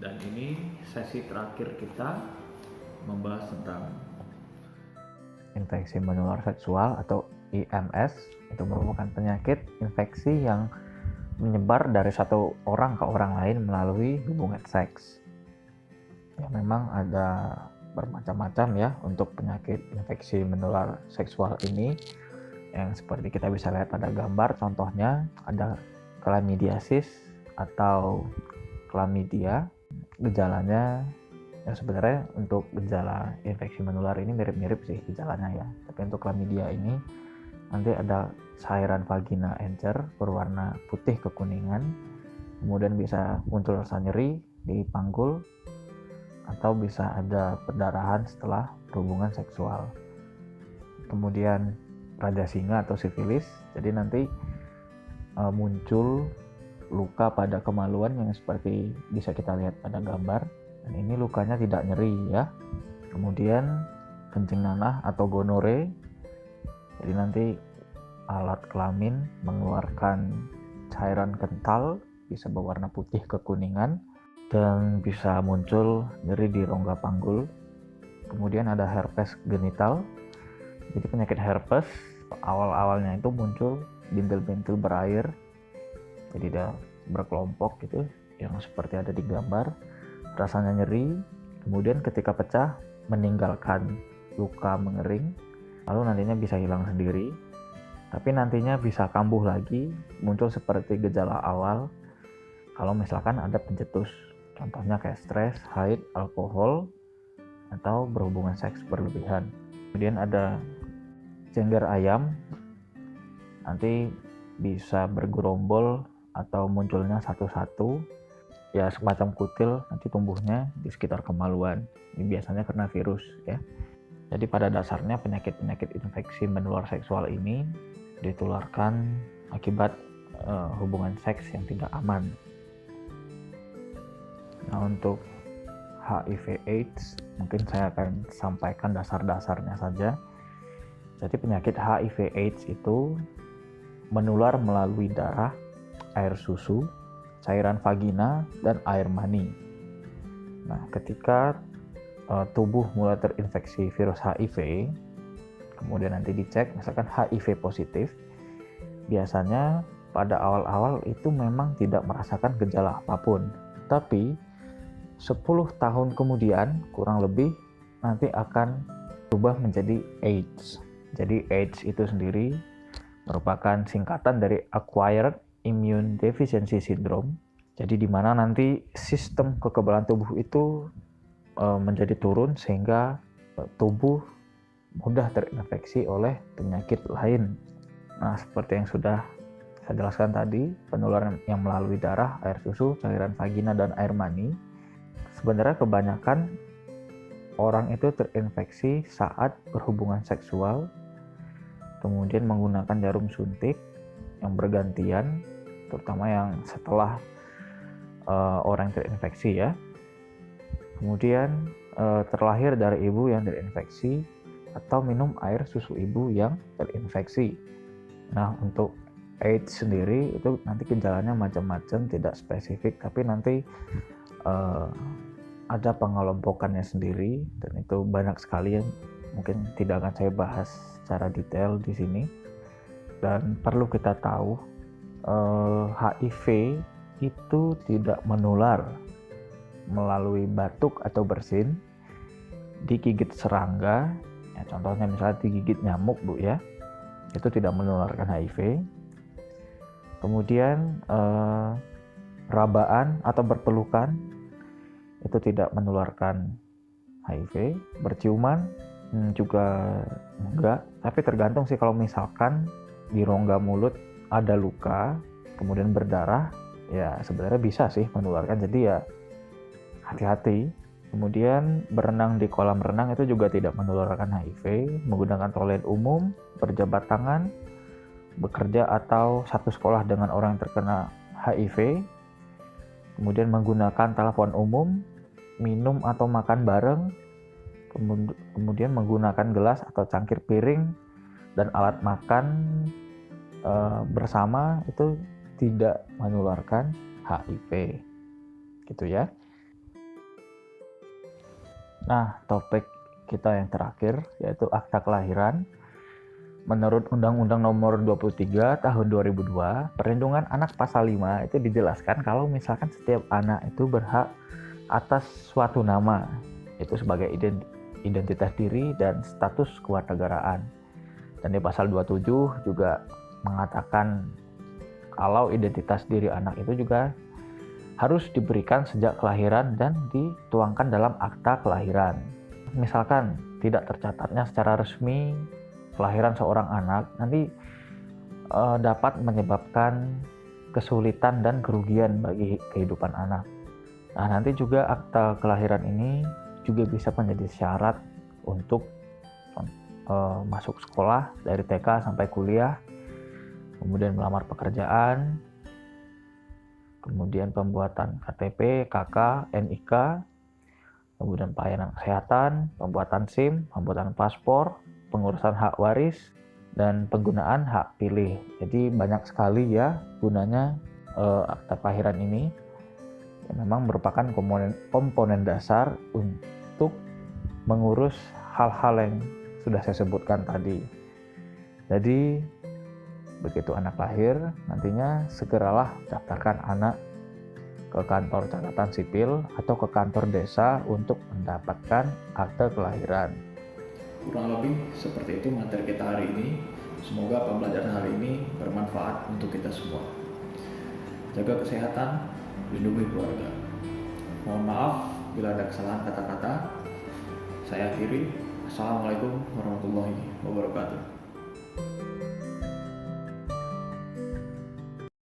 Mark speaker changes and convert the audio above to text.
Speaker 1: Dan ini sesi terakhir kita membahas tentang
Speaker 2: infeksi menular seksual atau IMS. Itu merupakan penyakit infeksi yang menyebar dari satu orang ke orang lain melalui hubungan seks. Ya, memang ada bermacam-macam ya untuk penyakit infeksi menular seksual ini, yang seperti kita bisa lihat pada gambar. Contohnya ada chlamydiasis atau chlamydia. Gejalanya ya sebenarnya untuk gejala infeksi menular ini mirip-mirip sih gejalanya ya, tapi untuk chlamydia ini nanti ada cairan vagina encer berwarna putih kekuningan, kemudian bisa muncul rasa nyeri di panggul, atau bisa ada perdarahan setelah berhubungan seksual. Kemudian raja singa atau sifilis, jadi nanti muncul luka pada kemaluan yang seperti bisa kita lihat pada gambar, dan ini lukanya tidak nyeri ya. Kemudian kencing nanah atau gonore, jadi nanti alat kelamin mengeluarkan cairan kental bisa berwarna putih kekuningan dan bisa muncul nyeri di rongga panggul. Kemudian ada herpes genital, jadi penyakit herpes awal-awalnya itu muncul bintil-bintil berair, jadi dia berkelompok gitu yang seperti ada di gambar, rasanya nyeri, kemudian ketika pecah meninggalkan luka mengering, lalu nantinya bisa hilang sendiri, tapi nantinya bisa kambuh lagi, muncul seperti gejala awal kalau misalkan ada pencetus, contohnya kayak stres, haid, alkohol, atau berhubungan seks berlebihan. Kemudian ada cengger ayam, nanti bisa bergerombol atau munculnya satu-satu ya, semacam kutil nanti tumbuhnya di sekitar kemaluan. Ini biasanya karena virus ya. Jadi pada dasarnya penyakit-penyakit infeksi menular seksual ini ditularkan akibat hubungan seks yang tidak aman. Nah, untuk HIV/AIDS mungkin saya akan sampaikan dasar-dasarnya saja. Jadi penyakit HIV/AIDS itu menular melalui darah, air susu, cairan vagina, dan air mani. Nah, ketika tubuh mulai terinfeksi virus HIV, kemudian nanti dicek misalkan HIV positif, biasanya pada awal-awal itu memang tidak merasakan gejala apapun. Tapi 10 tahun kemudian kurang lebih nanti akan berubah menjadi AIDS. Jadi AIDS itu sendiri merupakan singkatan dari Acquired Immune Deficiency Syndrome. Jadi di mana nanti sistem kekebalan tubuh itu menjadi turun sehingga tubuh mudah terinfeksi oleh penyakit lain. Nah, seperti yang sudah saya jelaskan tadi, penularan yang melalui darah, air susu, cairan vagina, dan air mani. Sebenarnya kebanyakan orang itu terinfeksi saat berhubungan seksual, kemudian menggunakan jarum suntik yang bergantian, terutama yang setelah orang yang terinfeksi ya. Kemudian terlahir dari ibu yang terinfeksi atau minum air susu ibu yang terinfeksi. Nah, untuk AIDS sendiri itu nanti gejalanya macam-macam, tidak spesifik, tapi nanti ada pengelompokannya sendiri, dan itu banyak sekali yang mungkin tidak akan saya bahas secara detail di sini. Dan perlu kita tahu, HIV itu tidak menular melalui batuk atau bersin, digigit serangga, ya, contohnya misalnya digigit nyamuk Bu ya, itu tidak menularkan HIV. Kemudian rabaan atau berpelukan itu tidak menularkan HIV. Berciuman juga enggak, tapi tergantung sih, kalau misalkan di rongga mulut ada luka kemudian berdarah, ya sebenarnya bisa sih menularkan, jadi ya hati-hati. Kemudian berenang di kolam renang itu juga tidak menularkan HIV. Menggunakan toilet umum, berjabat tangan, bekerja atau satu sekolah dengan orang yang terkena HIV, kemudian menggunakan telepon umum, minum atau makan bareng, kemudian menggunakan gelas atau cangkir piring dan alat makan bersama itu tidak menularkan HIV, gitu ya. Nah, topik kita yang terakhir yaitu akta kelahiran. Menurut Undang-Undang Nomor 23 Tahun 2002, perlindungan anak pasal 5 itu dijelaskan kalau misalkan setiap anak itu berhak atas suatu nama, itu sebagai identitas diri dan status kewarganegaraan. Dan di pasal 27 juga mengatakan kalau identitas diri anak itu juga harus diberikan sejak kelahiran dan dituangkan dalam akta kelahiran. Misalkan tidak tercatatnya secara resmi kelahiran seorang anak, nanti dapat menyebabkan kesulitan dan kerugian bagi kehidupan anak. Nah, nanti juga akta kelahiran ini juga bisa menjadi syarat untuk masuk sekolah dari TK sampai kuliah, kemudian melamar pekerjaan, kemudian pembuatan KTP, KK, NIK, kemudian pelayanan kesehatan, pembuatan SIM, pembuatan paspor, pengurusan hak waris, dan penggunaan hak pilih. Jadi banyak sekali ya gunanya akta kelahiran ini. Ya, memang merupakan komponen dasar untuk mengurus hal-hal yang sudah saya sebutkan tadi. Jadi begitu anak lahir, nantinya segeralah daftarkan anak ke kantor catatan sipil atau ke kantor desa untuk mendapatkan akte kelahiran.
Speaker 1: Kurang lebih seperti itu materi kita hari ini. Semoga pembelajaran hari ini bermanfaat untuk kita semua. Jaga kesehatan, lindungi keluarga. Mohon maaf bila ada kesalahan kata-kata. Saya akhiri. Assalamualaikum warahmatullahi wabarakatuh.